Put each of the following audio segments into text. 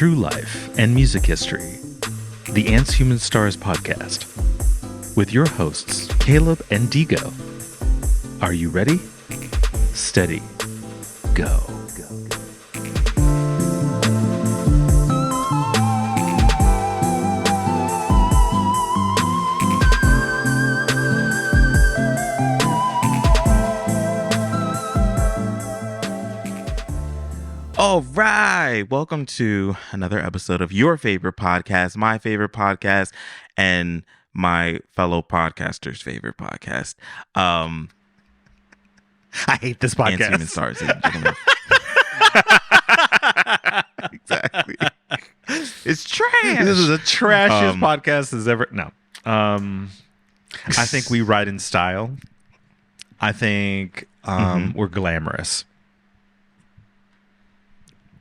true life and music history, the Ants Human Stars podcast, with your hosts, Caleb and Digo. Are you ready? Steady. Go. All right. Welcome to another episode of your favorite podcast, my favorite podcast, and my fellow podcaster's favorite podcast. I hate this podcast. Ants Human Stars, ladies and gentlemen. Exactly. It's trash. This is the trashiest podcast as ever. No. I think we ride in style. I think we're glamorous.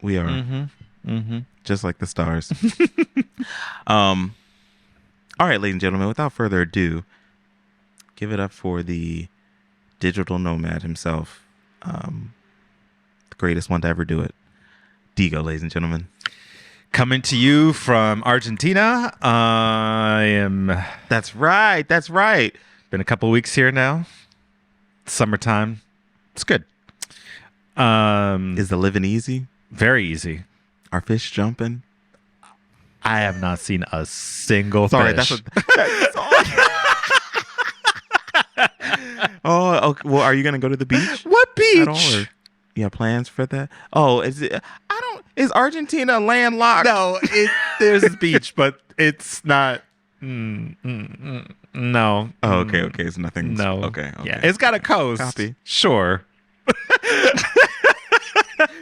We are. Just like the stars. All right, ladies and gentlemen, without further ado, give it up for the digital nomad himself. The greatest one to ever do it. Digo, ladies and gentlemen. Coming to you from Argentina. I am. That's right. That's right. Been a couple of weeks here now. Summertime. It's good. Is the living easy? Very easy. Are fish jumping? I have not seen a single Sorry, fish. that's Oh, okay. Well, are you gonna go to the beach? What beach? At all, or you have plans for that? Oh, is it? I don't. Is Argentina landlocked? No, there's a beach, but it's not. No. Oh, okay, okay. It's nothing. No. Okay. Yeah, it's got a coast. Copy. Sure.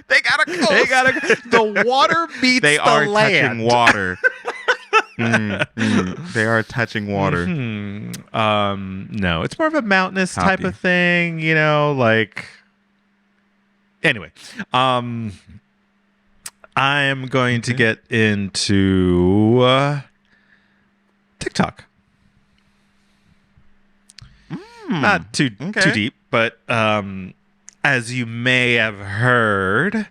They got a coast. The water meets They the are land. touching water. They are touching water. No, it's more of a mountainous type Copy. of thing, you know, like. Anyway, I am going to get into TikTok. Not too deep, but as you may have heard,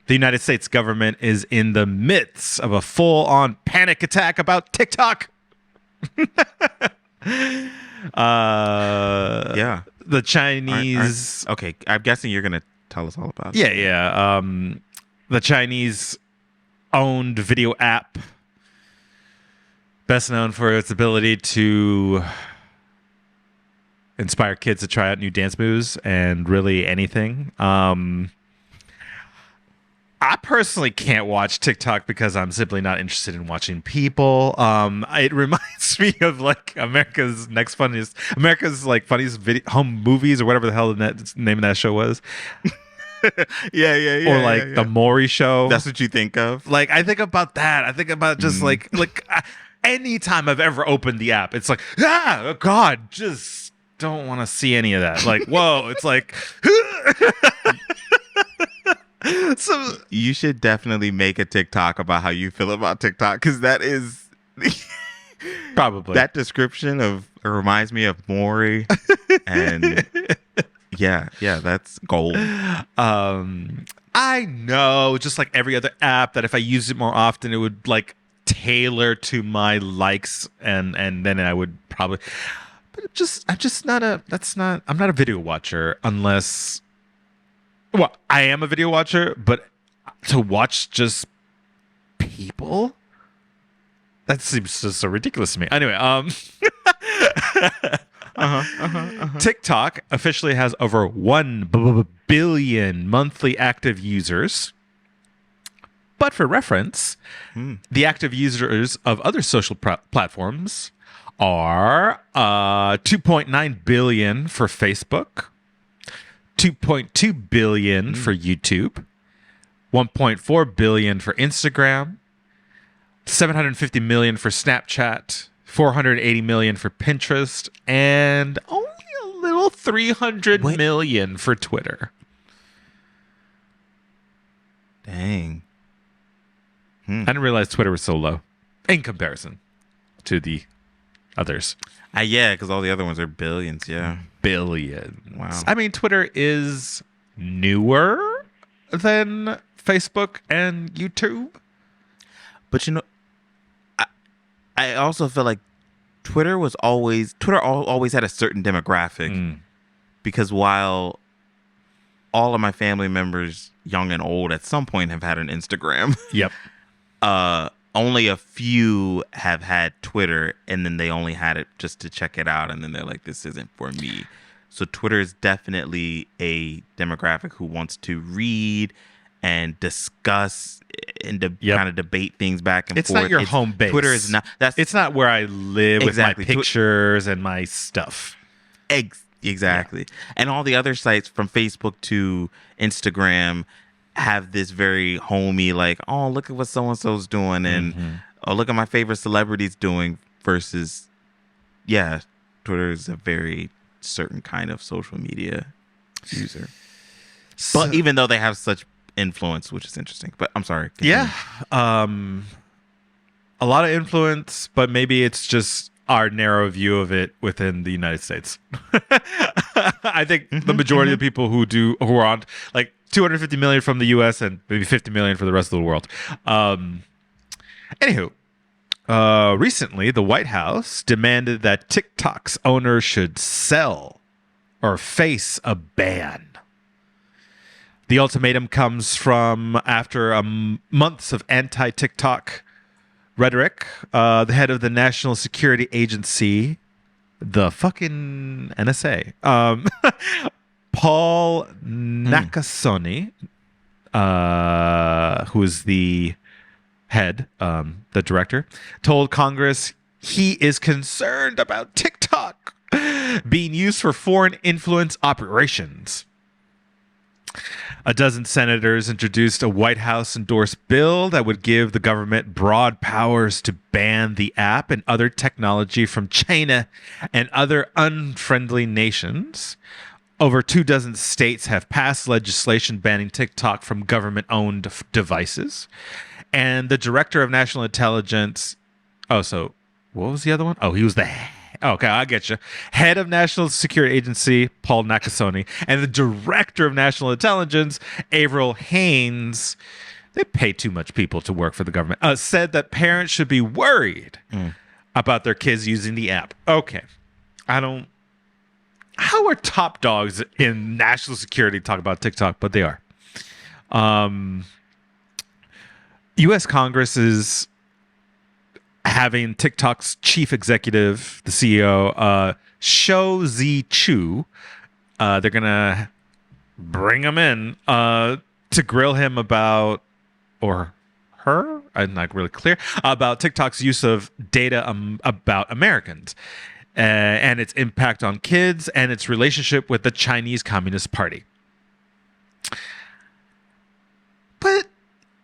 the United States government is in the midst of a full-on panic attack about TikTok. Yeah. The Chinese. Okay, I'm guessing you're gonna tell us all about it. Yeah. The Chinese-owned video app, best known for its ability to inspire kids to try out new dance moves and really anything. I personally can't watch TikTok because I'm simply not interested in watching people. It reminds me of like America's funniest home movies or whatever the hell the name of that show was. Yeah. Or like the Maury Show. That's what you think of? Like I think about that. I think about just like anytime I've ever opened the app, it's like oh God, just don't want to see any of that. Like whoa, it's like. So you should definitely make a TikTok about how you feel about TikTok, because that is probably that description of it reminds me of Maury, and yeah, that's gold. I know, just like every other app, that if I use it more often, it would like tailor to my likes, and then I would probably. But I'm not a video watcher unless. Well, I am a video watcher, but to watch just people, that seems just so ridiculous to me. Anyway, TikTok officially has over 1 billion monthly active users. But for reference, the active users of other social platforms are 2.9 billion for Facebook, 2.2 billion for YouTube, 1.4 billion for Instagram, 750 million for Snapchat, 480 million for Pinterest, and only a little 300 million for Twitter. Dang. I didn't realize Twitter was so low in comparison to the others. Yeah, because all the other ones are billions. Yeah. Billions. Wow. I mean, Twitter is newer than Facebook and YouTube. But I also feel like Twitter always had a certain demographic because while all of my family members, young and old, at some point have had an Instagram. Yep. Only a few have had Twitter, and then they only had it just to check it out, and then they're like, "This isn't for me." So Twitter is definitely a demographic who wants to read and discuss and kind of debate things back and it's forth. Not your home base. Twitter is not. It's not where I live exactly. with my pictures and my stuff. Exactly. Yeah. And all the other sites from Facebook to Instagram have this very homey, like, oh, look at what so-and-so's doing, and oh, look at my favorite celebrities doing, versus, yeah, Twitter is a very certain kind of social media user. But even though they have such influence, which is interesting. But I'm sorry. Continue. Yeah. A lot of influence, but maybe it's just our narrow view of it within the United States. I think the majority of the people who are on, like, 250 million from the US and maybe 50 million for the rest of the world. Anywho, recently the White House demanded that TikTok's owner should sell or face a ban. The ultimatum comes from after months of anti-TikTok rhetoric. The head of the National Security Agency, the fucking NSA, Paul Nakasone, who is the head, the director, told Congress he is concerned about TikTok being used for foreign influence operations. A dozen senators introduced a White House-endorsed bill that would give the government broad powers to ban the app and other technology from China and other unfriendly nations. Over 24 states have passed legislation banning TikTok from government-owned devices. And the director of national intelligence... Oh, so what was the other one? Oh, he was the... Okay, I get you. Head of National Security Agency, Paul Nakasone, and the Director of National Intelligence, Avril Haines, they pay too much people to work for the government, said that parents should be worried about their kids using the app. Okay. How are top dogs in national security talk about TikTok? But they are. U.S. Congress is having TikTok's chief executive, the CEO, Shou Zi Chu. They're going to bring him in to grill him about, or her, I'm not really clear, about TikTok's use of data about Americans and its impact on kids and its relationship with the Chinese Communist Party. But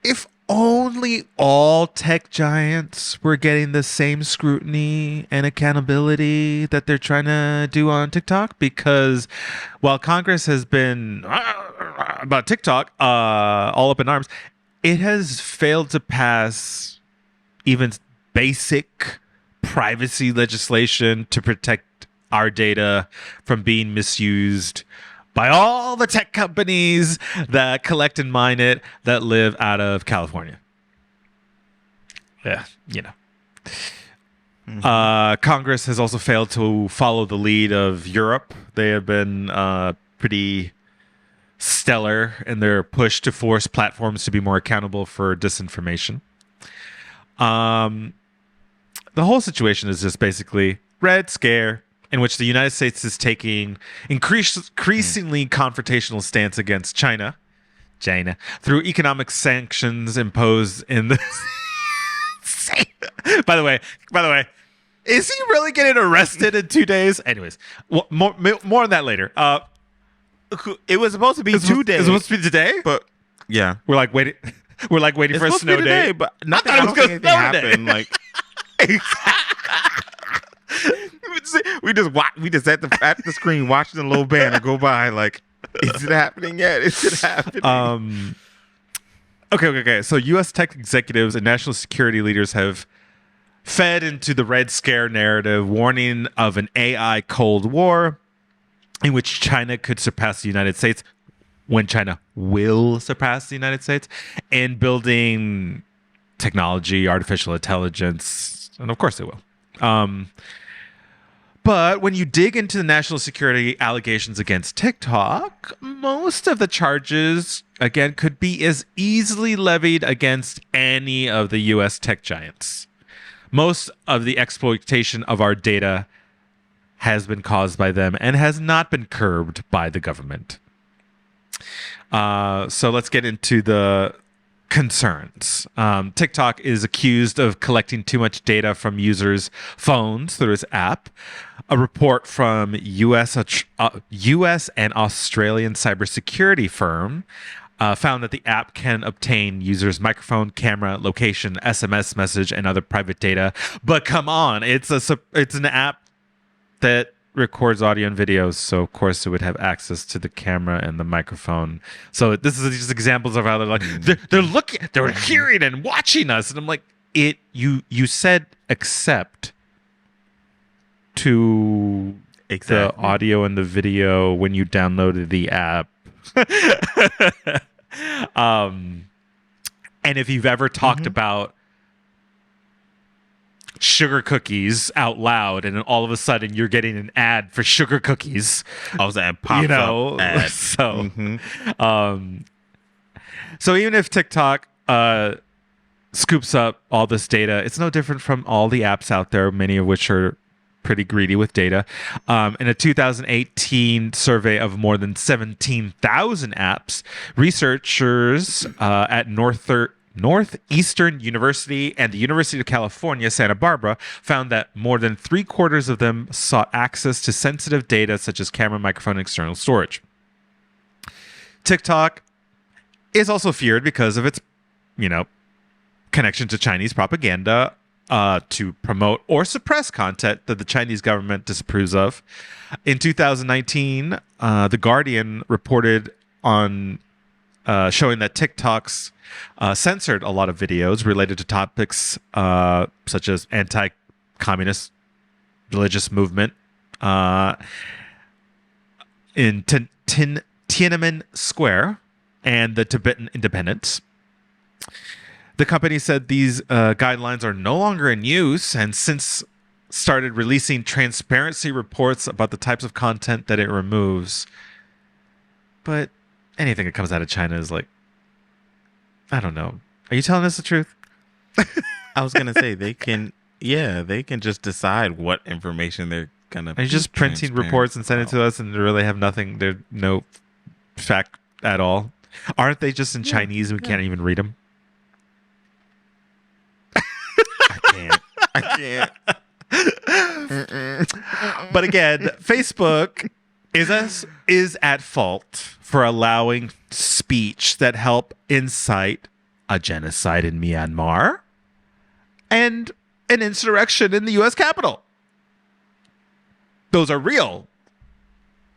if only all tech giants were getting the same scrutiny and accountability that they're trying to do on TikTok, because while Congress has been about TikTok all up in arms, it has failed to pass even basic privacy legislation to protect our data from being misused by all the tech companies that collect and mine it that live out of California. Yeah, you know. Congress has also failed to follow the lead of Europe. They have been pretty stellar in their push to force platforms to be more accountable for disinformation. The whole situation is just basically Red Scare, in which the United States is taking increasingly confrontational stance against China through economic sanctions imposed in the... By the way, is he really getting arrested in 2 days? Anyways, more on that later. It was supposed to be 2 days. It was supposed to be today, but yeah, we're like waiting for a snow day. But nothing. I don't think anything happened. Like. We just at the screen watching the little banner go by. Like, is it happening yet? Is it happening? Okay. So, U.S. tech executives and national security leaders have fed into the Red Scare narrative, warning of an AI Cold War in which China could surpass the United States, when China will surpass the United States, and building technology, artificial intelligence, and of course it will. But when you dig into the national security allegations against TikTok, most of the charges, again, could be as easily levied against any of the US tech giants. Most of the exploitation of our data has been caused by them and has not been curbed by the government. So let's get into the concerns. TikTok is accused of collecting too much data from users' phones through its app. A report from U.S. and Australian cybersecurity firm found that the app can obtain users' microphone, camera, location, SMS message, and other private data. But come on, it's an app that records audio and videos, so of course it would have access to the camera and the microphone. So this is just examples of how they're like they're looking, they're hearing and watching us, and I'm like, you said accept to the audio and the video when you downloaded the app. And if you've ever talked about sugar cookies out loud, and then all of a sudden you're getting an ad for sugar cookies. I was at pops up ad. So, so even if TikTok scoops up all this data, it's no different from all the apps out there, many of which are pretty greedy with data. In a 2018 survey of more than 17,000 apps, researchers at Northeastern University and the University of California, Santa Barbara, found that more than 3/4 of them sought access to sensitive data such as camera, microphone, and external storage. TikTok is also feared because of its, connection to Chinese propaganda to promote or suppress content that the Chinese government disapproves of. In 2019, The Guardian reported on showing that TikTok's censored a lot of videos related to topics such as anti-communist religious movement in Tiananmen Square and the Tibetan independence. The company said these guidelines are no longer in use and since started releasing transparency reports about the types of content that it removes. But anything that comes out of China is like, I don't know. Are you telling us the truth? I was gonna say they can just decide what information they're gonna. Are you just printing reports and sending it to us, and they really have nothing? There's no fact at all. Aren't they just in Chinese and we can't even read them? I can't. But again, Facebook is at fault for allowing speech that help incite a genocide in Myanmar and an insurrection in the U.S. Capitol. Those are real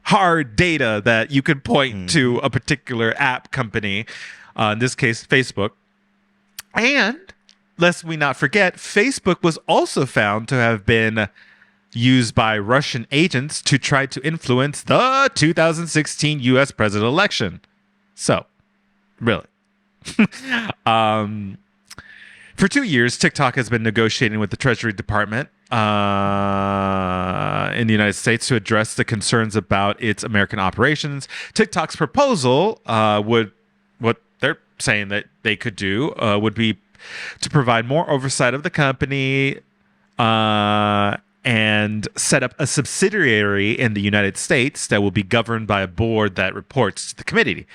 hard data that you could point to a particular app company, in this case, Facebook. And lest we not forget, Facebook was also found to have been used by Russian agents to try to influence the 2016 U.S. presidential election. So, really. For 2 years, TikTok has been negotiating with the Treasury Department in the United States to address the concerns about its American operations. TikTok's proposal what they're saying that they could do would be to provide more oversight of the company and set up a subsidiary in the United States that will be governed by a board that reports to the committee.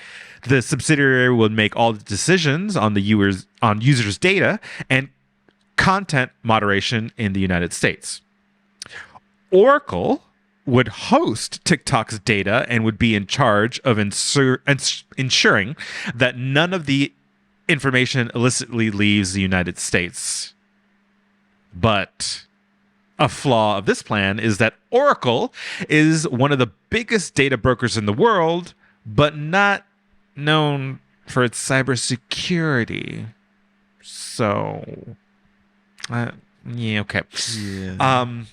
The subsidiary will make all the decisions on users' data and content moderation in the United States. Oracle would host TikTok's data and would be in charge of ensuring that none of the information illicitly leaves the United States. But a flaw of this plan is that Oracle is one of the biggest data brokers in the world, but not known for its cybersecurity. So, okay. Yeah.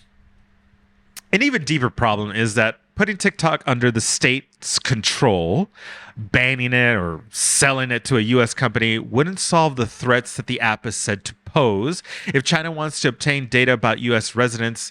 An even deeper problem is that putting TikTok under the state's control, banning it or selling it to a US company wouldn't solve the threats that the app is said to pose. If China wants to obtain data about US residents,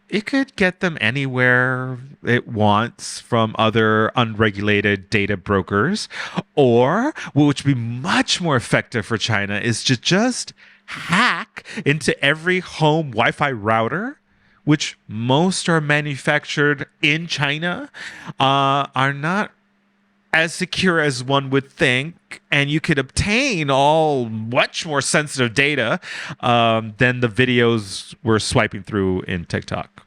it could get them anywhere it wants from other unregulated data brokers. Or, which would be much more effective for China, is to just hack into every home Wi Fi router, which most are manufactured in China, are not as secure as one would think, and you could obtain all much more sensitive data than the videos we're swiping through in TikTok.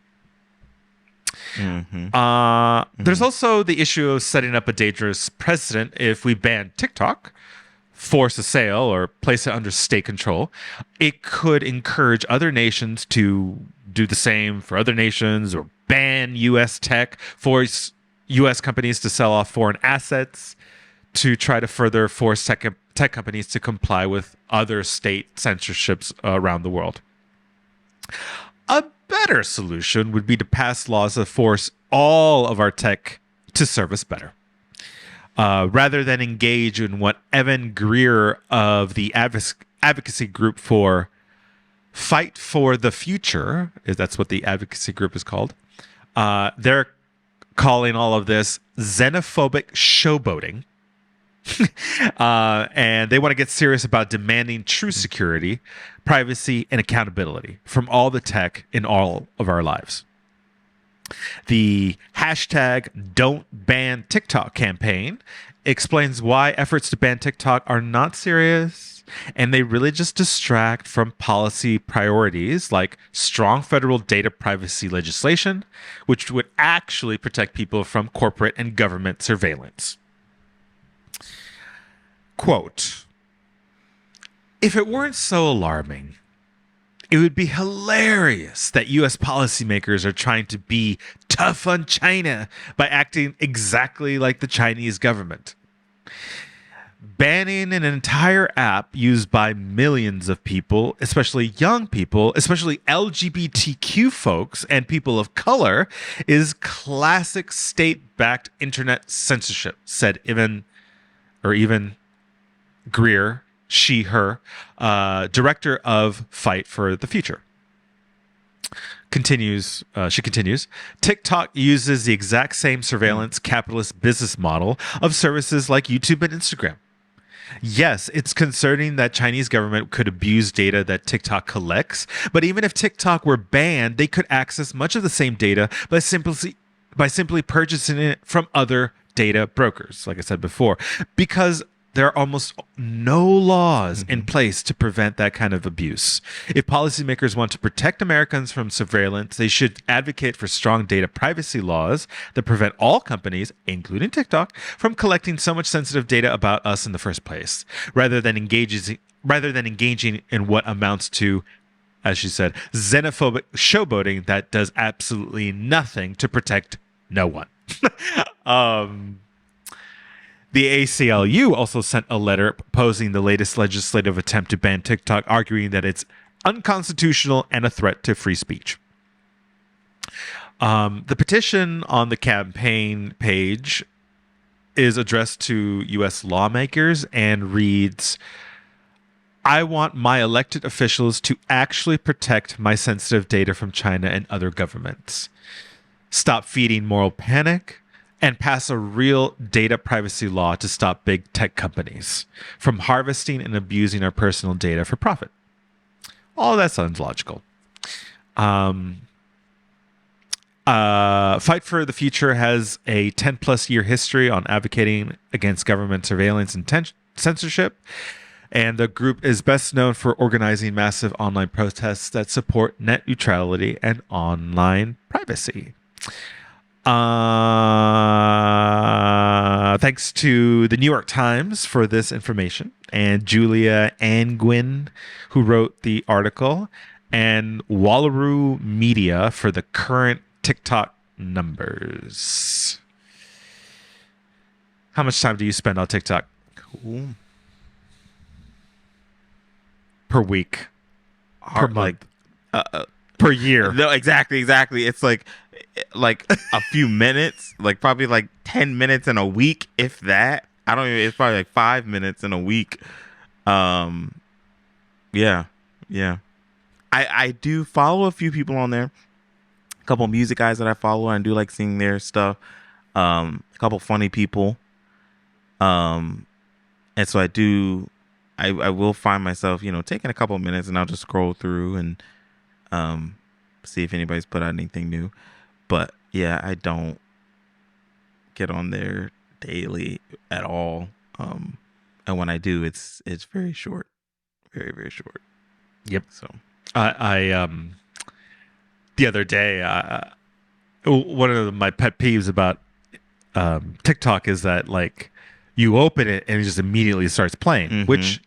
There's also the issue of setting up a dangerous precedent if we ban TikTok, force a sale, or place it under state control. It could encourage other nations to do the same for other nations, or ban U.S. tech, force U.S. companies to sell off foreign assets, to try to further force tech companies to comply with other state censorships around the world. A better solution would be to pass laws that force all of our tech to serve us better, rather than engage in what Evan Greer of the advocacy group for Fight for the Future, that's what the advocacy group is called. They're calling all of this xenophobic showboating. And they want to get serious about demanding true security, privacy, and accountability from all the tech in all of our lives. The hashtag Don't Ban TikTok campaign explains why efforts to ban TikTok are not serious, and they really just distract from policy priorities like strong federal data privacy legislation, which would actually protect people from corporate and government surveillance. Quote, "If it weren't so alarming, it would be hilarious that U.S. policymakers are trying to be tough on China by acting exactly like the Chinese government. Banning an entire app used by millions of people, especially young people, especially LGBTQ folks and people of color, is classic state-backed internet censorship," said Evan Greer, her, director of Fight for the Future. She continues, "TikTok uses the exact same surveillance capitalist business model of services like YouTube and Instagram. Yes, it's concerning that Chinese government could abuse data that TikTok collects, but even if TikTok were banned, they could access much of the same data by simply purchasing it from other data brokers, like I said before, because there are almost no laws in place to prevent that kind of abuse. If policymakers want to protect Americans from surveillance, they should advocate for strong data privacy laws that prevent all companies, including TikTok, from collecting so much sensitive data about us in the first place, rather than engaging in what amounts to, as she said, xenophobic showboating that does absolutely nothing to protect no one." The ACLU also sent a letter proposing the latest legislative attempt to ban TikTok, arguing that it's unconstitutional and a threat to free speech. The petition on the campaign page is addressed to U.S. lawmakers and reads, "I want my elected officials to actually protect my sensitive data from China and other governments. Stop feeding moral panic, and pass a real data privacy law to stop big tech companies from harvesting and abusing our personal data for profit." All that sounds logical. Fight for the Future has a 10-plus year history on advocating against government surveillance and censorship, and the group is best known for organizing massive online protests that support net neutrality and online privacy. Thanks to the New York Times for this information, and Julia Angwin, who wrote the article, and Wallaroo Media for the current TikTok numbers. How much time do you spend on TikTok? Cool. Per week? Per month? per year. No, exactly. It's like a few minutes, like probably like 10 minutes in a week, if that. I don't even. It's probably like 5 minutes in a week. Um, yeah, yeah. I do follow a few people on there. A couple of music guys that I follow. I do like seeing their stuff. A couple funny people. Um, and so I do. I will find myself, taking a couple of minutes, and I'll just scroll through and see if anybody's put out anything new. But yeah, I don't get on there daily at all. And when I do, it's very short, very very short. Yep. So I the other day, one of my pet peeves about TikTok is that like you open it and it just immediately starts playing, which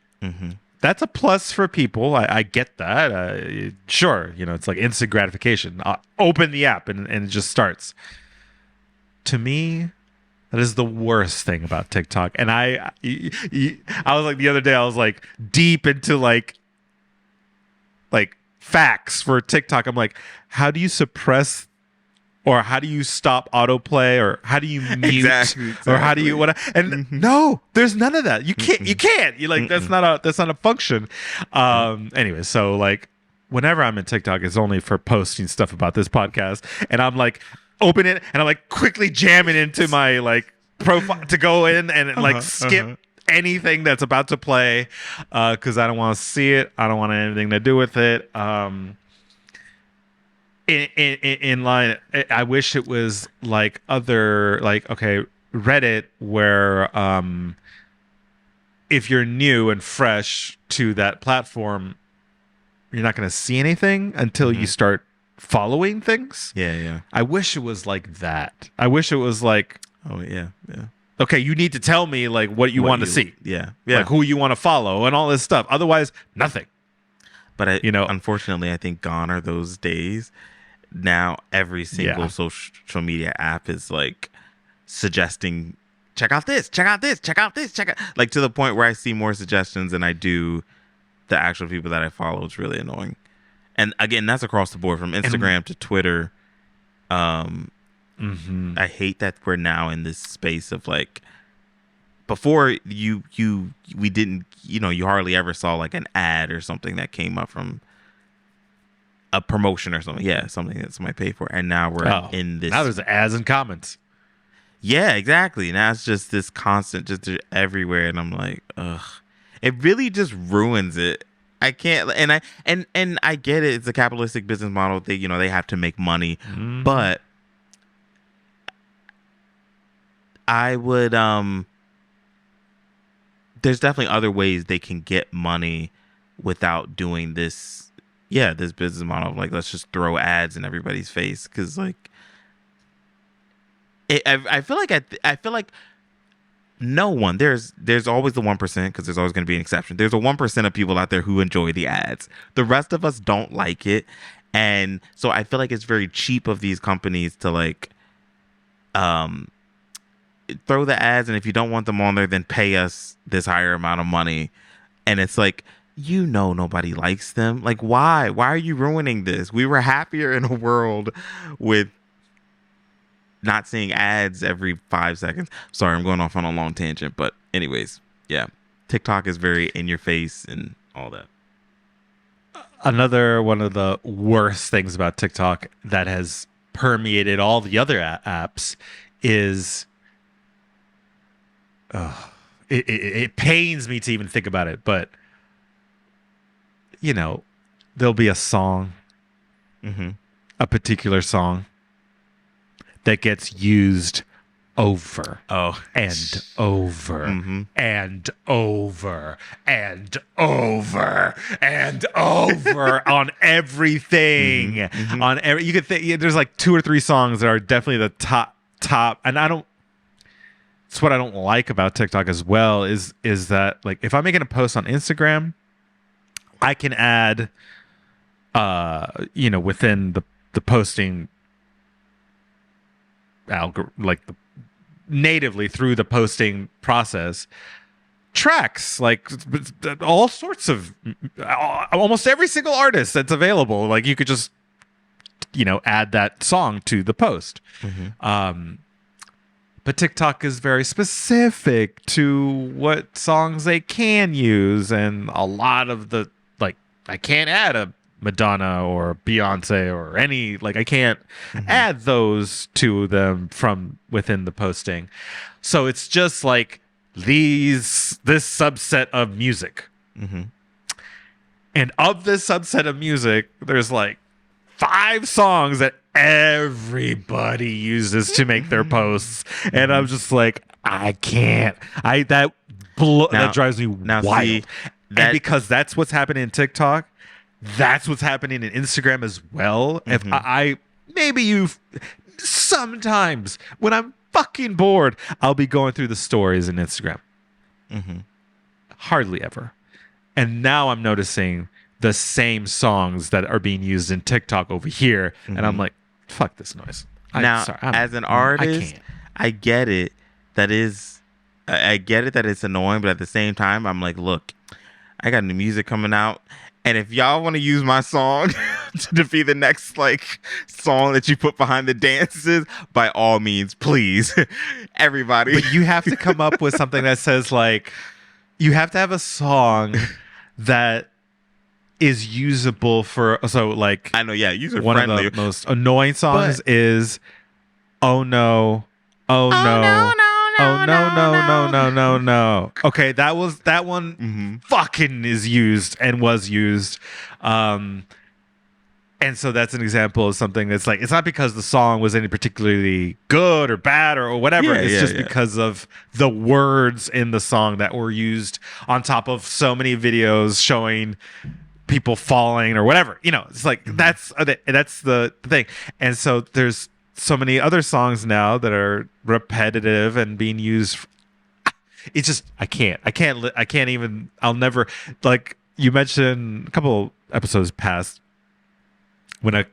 that's a plus for people. I get that. Sure, it's like instant gratification. Open the app and it just starts. To me, that is the worst thing about TikTok. And I was like the other day, I was like deep into like facts for TikTok. I'm like, how do you suppress or how do you stop autoplay or how do you mute exactly. or how do you what? And no, there's none of that. You can't. You like that's not a function. Anyway, so like whenever I'm in TikTok, it's only for posting stuff about this podcast, and I'm like open it and I'm like quickly jamming into my like profile to go in and like skip anything that's about to play because I don't want to see it. I don't want anything to do with it. In line, I wish it was like other Reddit where if you're new and fresh to that platform, you're not going to see anything until you start following things. Yeah. I wish it was like that. I wish it was like, oh yeah. Okay, you need to tell me like what you want to see. Yeah. Like who you want to follow and all this stuff. Otherwise, nothing. But unfortunately, I think gone are those days. Now every single social media app is like suggesting, check out this, check out this, check out this, check out, like to the point where I see more suggestions than I do the actual people that I follow. It's really annoying. And again, that's across the board from Instagram to Twitter. I hate that we're now in this space of like, before we didn't, you hardly ever saw like an ad or something that came up from a promotion or something. Yeah, something that somebody paid for. And now we're in this. Now there's ads and comments. Yeah, exactly. Now it's just this constant, just everywhere. And I'm like, ugh. It really just ruins it. I can't, and I get it. It's a capitalistic business model. They have to make money, but I would, there's definitely other ways they can get money without doing this. Yeah, this business model of like, let's just throw ads in everybody's face. Cause like, I feel like no one, there's always the 1%, because there's always going to be an exception. There's a 1% of people out there who enjoy the ads. The rest of us don't like it. And so I feel like it's very cheap of these companies to like, throw the ads, and if you don't want them on there, then pay us this higher amount of money. And it's like, nobody likes them. Like, why are you ruining this? We were happier in a world with not seeing ads every 5 seconds. Sorry, I'm going off on a long tangent, but anyways, yeah, TikTok is very in your face and all that. Another one of the worst things about TikTok that has permeated all the other apps is it pains me to even think about it, but there'll be a song, a particular song that gets used over and over and over and over and over on everything. You could think there's like 2 or 3 songs that are definitely the top, and it's what I don't like about TikTok as well is that like if I'm making a post on Instagram, I can add within the posting natively through the posting process, tracks like all sorts of almost every single artist that's available. Like you could just add that song to the post. But TikTok is very specific to what songs they can use, and a lot of the I can't add a Madonna or Beyonce or any I can't add those to them from within the posting. So it's just this subset of music. And of this subset of music, there's 5 songs that everybody uses to make their posts, and I'm just I can't. That drives me wild. See, and because that's what's happening in TikTok, that's what's happening in Instagram as well. If sometimes when I'm fucking bored, I'll be going through the stories in Instagram. Hardly ever. And now I'm noticing the same songs that are being used in TikTok over here. And I'm like, fuck this noise. As an artist, I get it. I get it that it's annoying, but at the same time, I'm like, look, I got new music coming out. And if y'all want to use my song to be the next song that you put behind the dances, by all means, please, everybody. But you have to come up with something that says you have to have a song that is usable for. So I know, yeah, user one friendly. of the most annoying songs is "Oh no, oh no." Oh no. Okay, that one fucking is used and was used. And so that's an example of something that's it's not because the song was any particularly good or bad or whatever. It's just because of the words in the song that were used on top of so many videos showing people falling or whatever. It's that's the thing. And so there's so many other songs now that are repetitive and being used. It's just I can't even. I'll never you mentioned a couple episodes past when a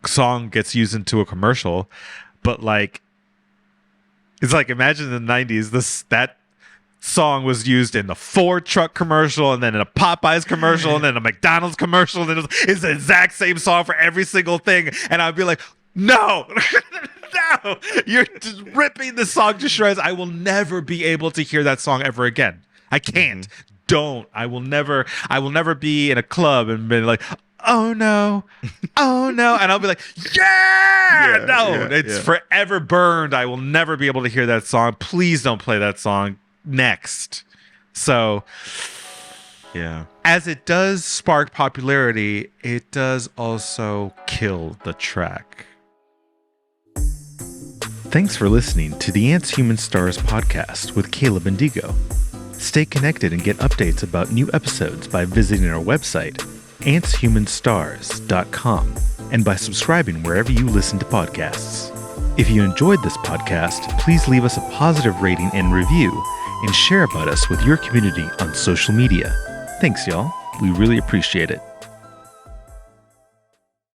song gets used into a commercial, but it's imagine in the 90s that song was used in the Ford truck commercial, and then in a Popeyes commercial, and then a McDonald's commercial, and then it's the exact same song for every single thing, and I'd be like, no, no, you're just ripping the song to shreds. I will never be able to hear that song ever again. I can't. Don't. I will never be in a club and be like, oh no, and I'll be like, it's forever burned. I will never be able to hear that song. Please don't play that song next. So as it does spark popularity, it does also kill the track. Thanks for listening to the Ants, Human Stars podcast with Caleb and Digo. Stay connected and get updates about new episodes by visiting our website, antshumanstars.com, and by subscribing wherever you listen to podcasts. If you enjoyed this podcast, please leave us a positive rating and review, and share about us with your community on social media. Thanks, y'all. We really appreciate it.